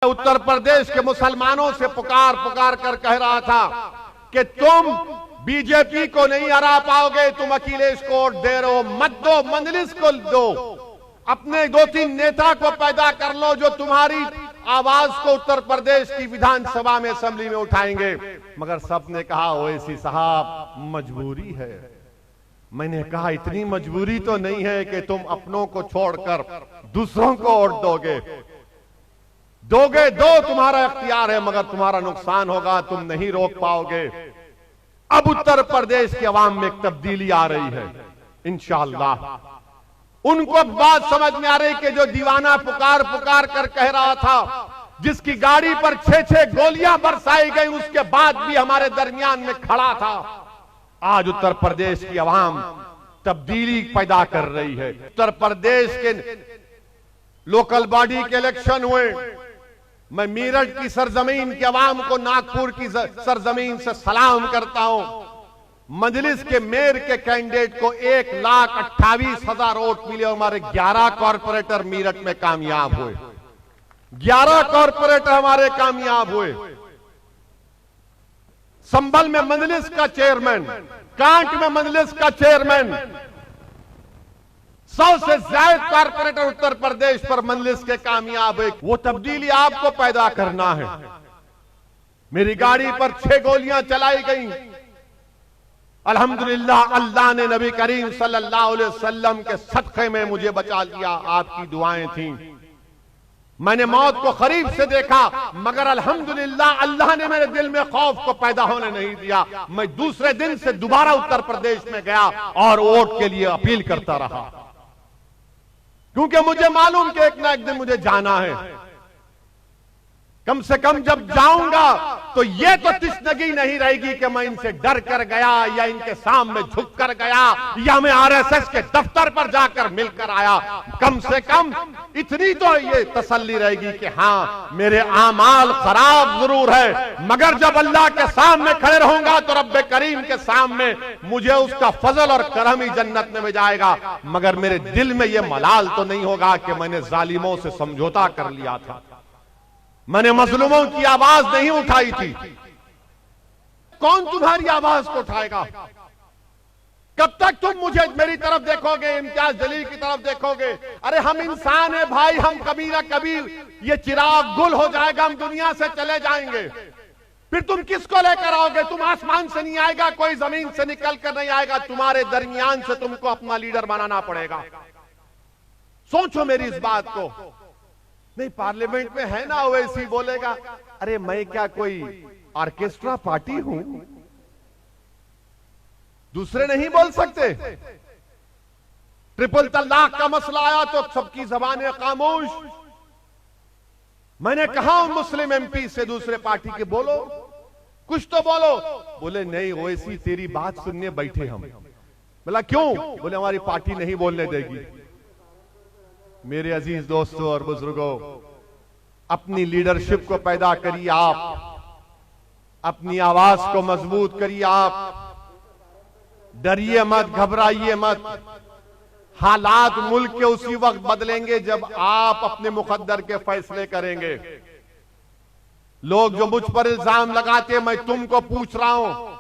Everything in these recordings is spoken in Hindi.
उत्तर प्रदेश के मुसलमानों से पुकार पुकार कर कह रहा था कि तुम बीजेपी को नहीं हरा पाओगे, तुम अखिलेश को वोट दे रहे हो, मत दो, मजलिस को दो, अपने 2-3 नेता को पैदा कर लो जो तुम्हारी आवाज को उत्तर प्रदेश की विधानसभा में, असेंबली में उठाएंगे। मगर सबने कहा ओवैसी साहब मजबूरी है। मैंने कहा इतनी मजबूरी तो नहीं है कि तुम अपनों को छोड़कर दूसरों को वोट दोगे, दो तुम्हारा इख्तियार है, मगर तुम्हारा नुकसान होगा, तुम नहीं रोक पाओगे। अब उत्तर प्रदेश की आवाम में एक तब्दीली आ रही है इंशाअल्लाह। उनको बात समझ में आ रही कि जो दीवाना पुकार पुकार कर कह रहा था, जिसकी गाड़ी पर 6-6 गोलियां बरसाई गई, उसके बाद भी हमारे दरमियान में खड़ा था। आज उत्तर प्रदेश की आवाम तब्दीली पैदा कर रही है। उत्तर प्रदेश के लोकल बॉडी के इलेक्शन हुए, मैं मेरठ की सरजमीन की आवाम को नागपुर की सरजमीन से सलाम करता हूं। मजलिस के मेयर के कैंडिडेट को 1,28,000 वोट मिले। हमारे 11 कॉर्पोरेटर मेरठ में कामयाब हुए, 11 कॉर्पोरेटर हमारे कामयाब हुए। संभल में मजलिस का चेयरमैन, कांट में मजलिस का चेयरमैन, 100 से ज्यादा कॉर्पोरेटर उत्तर प्रदेश पर मजलिस के कामयाब है। वो तब्दीली आपको पैदा करना है। मेरी गाड़ी पर 6 गोलियां चलाई गई, अल्हम्दुलिल्लाह अल्लाह ने नबी करीम सल्लल्लाहु अलैहि वसल्लम के सदक़े में मुझे बचा लिया, आपकी दुआएं थीं। मैंने मौत को करीब से देखा, मगर अल्हम्दुलिल्लाह अल्लाह ने मेरे दिल में खौफ को पैदा होने नहीं दिया। मैं दूसरे दिन से दोबारा उत्तर प्रदेश में गया और वोट के लिए अपील करता रहा, क्योंकि मुझे मालूम कि एक ना एक दिन मुझे जाना है। कम से कम जब जाऊंगा तो ये तो तिश्नगी नहीं रहेगी कि मैं इनसे डर कर गया या इनके सामने झुक कर गया या मैं आरएसएस के दफ्तर पर जाकर मिलकर आया। कम से कम इतनी तो ये तसल्ली रहेगी कि हाँ, मेरे आमाल खराब जरूर है, मगर जब अल्लाह के सामने खड़े रहूंगा तो रब्बे करीम के सामने मुझे उसका फजल और करम ही जन्नत में जाएगा। मगर मेरे दिल में यह मलाल तो नहीं होगा कि मैंने जालिमों से समझौता कर लिया था, मैंने मजलूमों की आवाज नहीं उठाई थी। कौन तुम्हारी आवाज को उठाएगा? कब तक तुम मुझे मेरी तरफ देखोगे, इम्तियाज जलील की तरफ देखोगे? अरे हम इंसान हैं भाई, हम कभी ना कभी ये चिराग गुल हो जाएगा, हम दुनिया से चले जाएंगे। फिर तुम किसको लेकर आओगे? तुम आसमान से नहीं आएगा, कोई जमीन से निकल कर नहीं आएगा, तुम्हारे दरमियान से तुमको अपना लीडर बनाना पड़ेगा। सोचो मेरी इस बात को। नहीं, पार्लियामेंट में है ना ओवैसी बोलेगा, अरे मैं क्या कोई ऑर्केस्ट्रा पार्टी हूं? दूसरे नहीं बोल सकते। ट्रिपल तलाक का मसला आया तो सबकी जबानें खामोश। मैंने कहा उन मुस्लिम एमपी से दूसरे पार्टी के, बोलो कुछ तो बोलो। बोले नहीं ओवैसी तेरी बात सुनने बैठे हम। बोला क्यों? बोले हमारी पार्टी नहीं बोलने देगी। मेरे अजीज दोस्तों और बुजुर्गों, अपनी लीडरशिप को पैदा करिए, आप अपनी आवाज को मजबूत करिए, आप डरिए मत, घबराइए मत। हालात मुल्क के उसी वक्त बदलेंगे जब आप अपने मुकद्दर के फैसले करेंगे। लोग जो मुझ पर इल्जाम लगाते, मैं तुमको पूछ रहा हूं,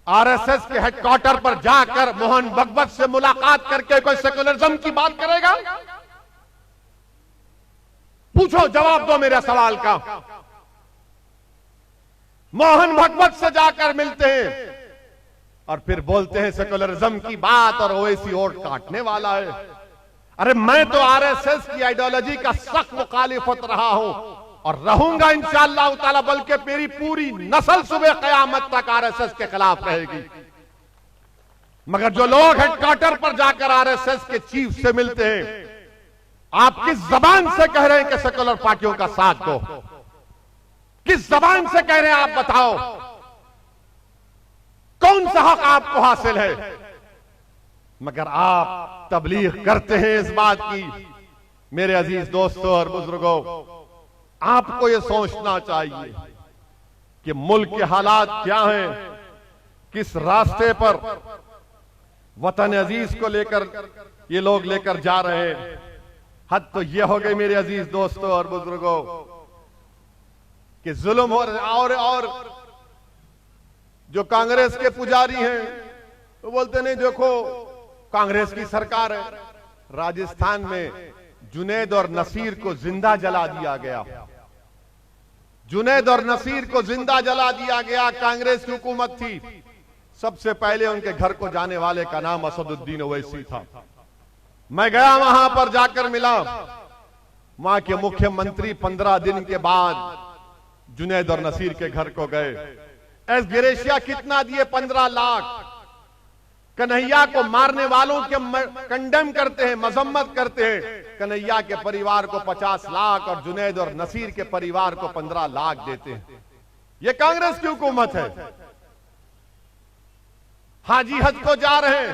आरएसएस के हेडक्वार्टर पर जाकर मोहन भगवत से मुलाकात करके कोई सेकुलरिज्म की बात करेगा? पूछो, जवाब दो मेरे सवाल का। मोहन भगवत से जाकर मिलते हैं और फिर बोलते हैं सेकुलरिज्म की बात और ओवैसी वोट काटने वाला है। अरे मैं तो आरएसएस की आइडियोलॉजी का सख्त मुखालिफत रहा हूं और रहूंगा इंशाअल्लाह ताला, बल्कि मेरी पूरी नस्ल सुबह कयामत तक आरएसएस के खिलाफ रहेगी। मगर जो लोग हेडक्वार्टर पर जाकर आरएसएस के चीफ से मिलते हैं, आप किस जबान से कह रहे हैं कि सेकुलर पार्टियों का साथ दो? किस जबान से कह रहे हैं आप बताओ? कौन सा हक आपको हासिल है? मगर आप तबलीग करते हैं इस बात की। मेरे अजीज दोस्तों और बुजुर्गों, आपको यह सोचना चाहिए कि मुल्क के हालात क्या हैं, किस रास्ते पर वतन अजीज को लेकर ये लोग लेकर जा रहे हैं। हद तो यह हो गई मेरे अजीज दोस्तों और बुजुर्गों कि जुल्म और जो कांग्रेस के पुजारी हैं वो बोलते नहीं, देखो कांग्रेस की सरकार है। राजस्थान में जुनैद और नसीर को जिंदा जला दिया गया। जुनैद और नसीर को जिंदा जला दिया गया। कांग्रेस की हुकूमत थी। सबसे पहले उनके घर को जाने वाले का नाम असदुद्दीन ओवैसी था। मैं गया, वहां पर जाकर मिला। वहां के मुख्यमंत्री 15 दिन के बाद जुनैद और नसीर के घर को गए। एस ग्रेशिया कितना दिए? 15 लाख। कन्हैया को मारने वालों के कंडेम करते हैं, मजम्मत करते हैं। कन्हैया के परिवार को 50 लाख और जुनैद और नसीर के परिवार को 15 लाख देते हैं। यह कांग्रेस की हुकूमत है। हाजी हज को जा रहे हैं,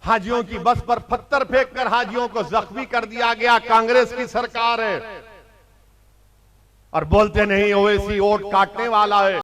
हाजियों की बस पर पत्थर फेंककर हाजियों को जख्मी कर दिया गया। कांग्रेस की सरकार है और बोलते नहीं ओवैसी वोट काटने वाला है।